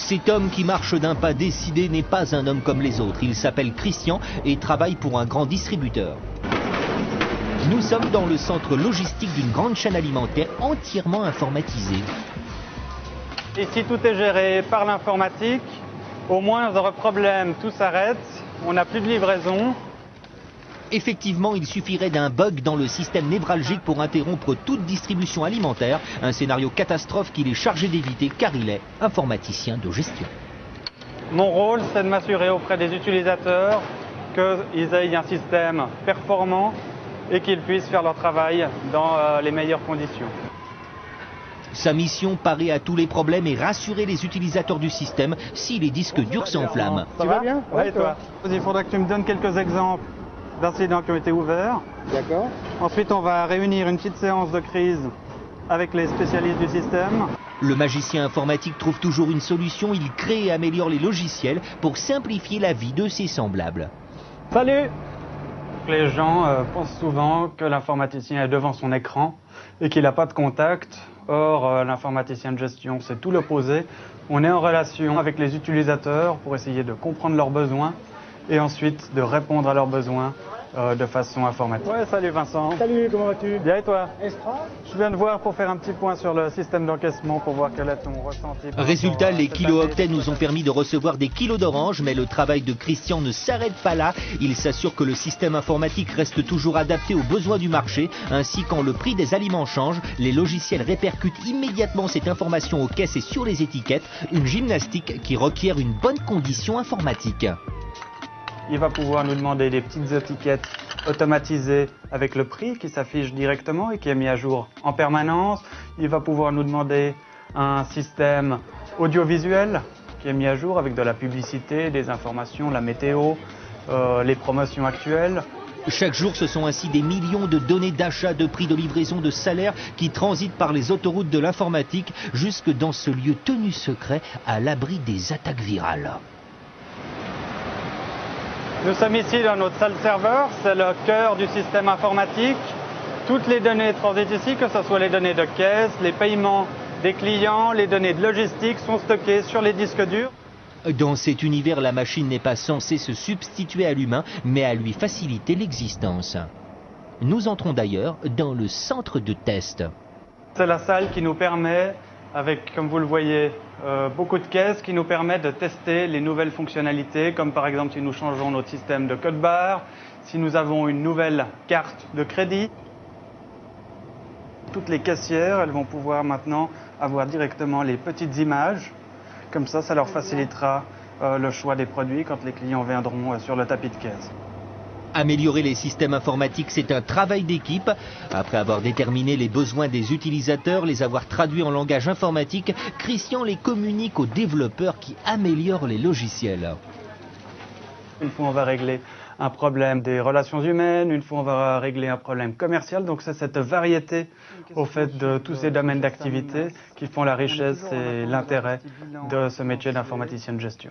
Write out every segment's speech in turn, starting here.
Cet homme qui marche d'un pas décidé n'est pas un homme comme les autres. Il s'appelle Christian et travaille pour un grand distributeur. Nous sommes dans le centre logistique d'une grande chaîne alimentaire entièrement informatisée. Ici, tout est géré par l'informatique. Au moindre problème, tout s'arrête. On n'a plus de livraison. Effectivement, il suffirait d'un bug dans le système névralgique pour interrompre toute distribution alimentaire. Un scénario catastrophe qu'il est chargé d'éviter car il est informaticien de gestion. Mon rôle, c'est de m'assurer auprès des utilisateurs qu'ils aient un système performant et qu'ils puissent faire leur travail dans les meilleures conditions. Sa mission, parer à tous les problèmes et rassurer les utilisateurs du système si les disques durs s'enflamment. Ça va bien? Oui, toi. Il faudra que tu me donnes quelques exemples d'incidents qui ont été ouverts. D'accord. Ensuite, on va réunir une petite séance de crise avec les spécialistes du système. Le magicien informatique trouve toujours une solution. Il crée et améliore les logiciels pour simplifier la vie de ses semblables. Salut! Les gens pensent souvent que l'informaticien est devant son écran et qu'il n'a pas de contact. Or, l'informaticien de gestion, c'est tout l'opposé. On est en relation avec les utilisateurs pour essayer de comprendre leurs besoins et ensuite de répondre à leurs besoins de façon informatique. Ouais, salut Vincent. Salut, comment vas-tu? Bien et toi? Extra. Je viens de voir pour faire un petit point sur le système d'encaissement pour voir quel est ton ressenti. Résultat, les kilo-octets nous ont permis de recevoir des kilos d'orange, mais le travail de Christian ne s'arrête pas là. Il s'assure que le système informatique reste toujours adapté aux besoins du marché. Ainsi, quand le prix des aliments change, les logiciels répercutent immédiatement cette information aux caisses et sur les étiquettes. Une gymnastique qui requiert une bonne condition informatique. Il va pouvoir nous demander des petites étiquettes automatisées avec le prix qui s'affiche directement et qui est mis à jour en permanence. Il va pouvoir nous demander un système audiovisuel qui est mis à jour avec de la publicité, des informations, la météo, les promotions actuelles. Chaque jour, ce sont ainsi des millions de données d'achat, de prix de livraison, de salaires qui transitent par les autoroutes de l'informatique jusque dans ce lieu tenu secret à l'abri des attaques virales. Nous sommes ici dans notre salle serveur, c'est le cœur du système informatique. Toutes les données transitent ici, que ce soit les données de caisse, les paiements des clients, les données de logistique sont stockées sur les disques durs. Dans cet univers, la machine n'est pas censée se substituer à l'humain, mais à lui faciliter l'existence. Nous entrons d'ailleurs dans le centre de test. C'est la salle qui nous permet, avec, comme vous le voyez, beaucoup de caisses qui nous permettent de tester les nouvelles fonctionnalités, comme par exemple si nous changeons notre système de code barre, si nous avons une nouvelle carte de crédit. Toutes les caissières, elles vont pouvoir maintenant avoir directement les petites images. Comme ça, ça leur facilitera le choix des produits quand les clients viendront sur le tapis de caisse. Améliorer les systèmes informatiques, c'est un travail d'équipe. Après avoir déterminé les besoins des utilisateurs, les avoir traduits en langage informatique, Christian les communique aux développeurs qui améliorent les logiciels. Une fois, on va régler un problème des relations humaines, une fois, on va régler un problème commercial. Donc, c'est cette variété, au fait, de tous ces domaines d'activité qui font la richesse et l'intérêt de ce métier d'informaticien de gestion.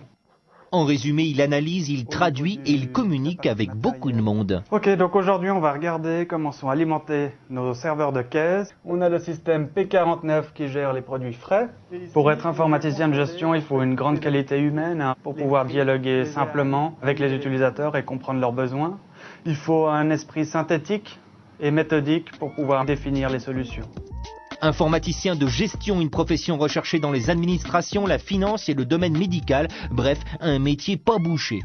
En résumé, il analyse, il traduit et il communique avec beaucoup de monde. Ok, donc aujourd'hui, on va regarder comment sont alimentés nos serveurs de caisse. On a le système P49 qui gère les produits frais. Pour être informaticien de gestion, il faut une grande qualité humaine pour pouvoir dialoguer simplement avec les utilisateurs et comprendre leurs besoins. Il faut un esprit synthétique et méthodique pour pouvoir définir les solutions. Informaticien de gestion, une profession recherchée dans les administrations, la finance et le domaine médical. Bref, un métier pas bouché.